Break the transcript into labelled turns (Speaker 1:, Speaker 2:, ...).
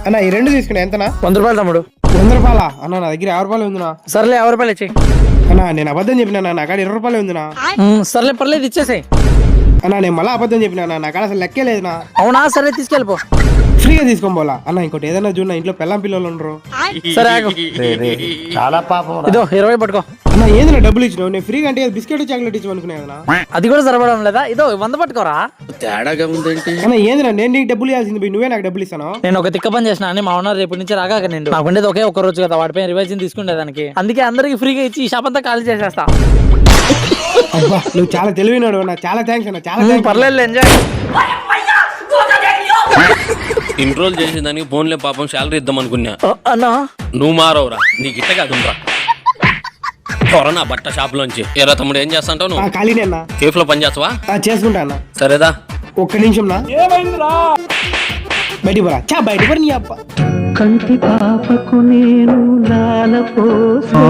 Speaker 1: అన్న ఈ రెండు తీసుకున్నా ఎంతనా?
Speaker 2: 100 రూపాయలు తమ్ముడు.
Speaker 1: 100 రూపాయలా అన్న? నా దగ్గర 50 రూపాయలు ఉందినా.
Speaker 2: సర్లే 50 రూపాయలు ఇచ్చేయి.
Speaker 1: అన్న నేను అబద్ధం చెప్పినా, నా కాడ 20 రూపాయలు ఉందినా.
Speaker 2: సర్లే పర్లేదు ఇచ్చేసాయి.
Speaker 1: అన్న నేను మళ్ళీ అబద్ధం చెప్పినా, నా కాడ అసలు లెక్కే లేదునా.
Speaker 2: అవునా? సరే తీసుకెళ్ళిపో.
Speaker 1: ఫ్రీగా తీసుకోని పోలా అన్న. ఇంకోటి ఏదైనా చూడ, ఇంట్లో పెళ్ళం పిల్లలు ఉండరు.
Speaker 2: సరే ఆగు.
Speaker 3: చాలా పాపం.
Speaker 2: ఇదో 20 పట్టుకో.
Speaker 1: అన్న ఏందన్నా డబ్బులు ఇచ్చినావు? నేను ఫ్రీగా అంటే బిస్కెట్ చాక్లెట్ ఇచ్చి అనుకునే కదా.
Speaker 2: అది కూడా సరిపడం లేదా? ఇదో 100 పట్టుకోరా.
Speaker 3: తేడాగా ఉందేంటి
Speaker 1: అన్న ఏందిరా, నేను నీకు డబ్బులు ఇవ్వాల్సింది పోయి నువ్వే నాకు డబ్బులు ఇస్తాను.
Speaker 2: నేను ఒక తిక్క పని చేసిన అని మా ఓనర్ రేపటి నుంచి రాగా నేను నాకుండేది ఒకే ఒక్క రోజు కదా, వాడిపై రివైజన్ తీసుకునేదానికి. అందుకే అందరికి ఫ్రీగా ఇచ్చి ఈ షాప్ అంతా ఖాళీ చేసేస్తా.
Speaker 1: అబ్బా నువ్వు చాలా తెలివినాడు అన్న. చాలా థ్యాంక్స్ అన్న. చాలా థ్యాంక్స్.
Speaker 2: పర్లేదు ఎంజాయ్.
Speaker 3: ఇంట్రోల్ చేసిన దానికి ఫోన్లే పాపం శాలరీ ఇద్దాం అనుకున్నా.
Speaker 2: అన్నా
Speaker 3: నువ్వు మారవురా, నీకు ఇట్ట కాదురా. త్వరనా బట్ట షాప్ లోంచి. ఏరా తమ్ముడు ఏం చేస్తాంటావు నువ్వు?
Speaker 1: ఖాళీనే అన్న.
Speaker 3: కేఫ్ లో పని చేస్తావా?
Speaker 1: చేసుకుంటా అన్న.
Speaker 3: సరేదా
Speaker 1: ఒక్క నిమిషం నా. బయటికి పోరా. బయటికి పోరా నీ అబ్బా.
Speaker 4: కంటి పాపకు నేను లాల పోసే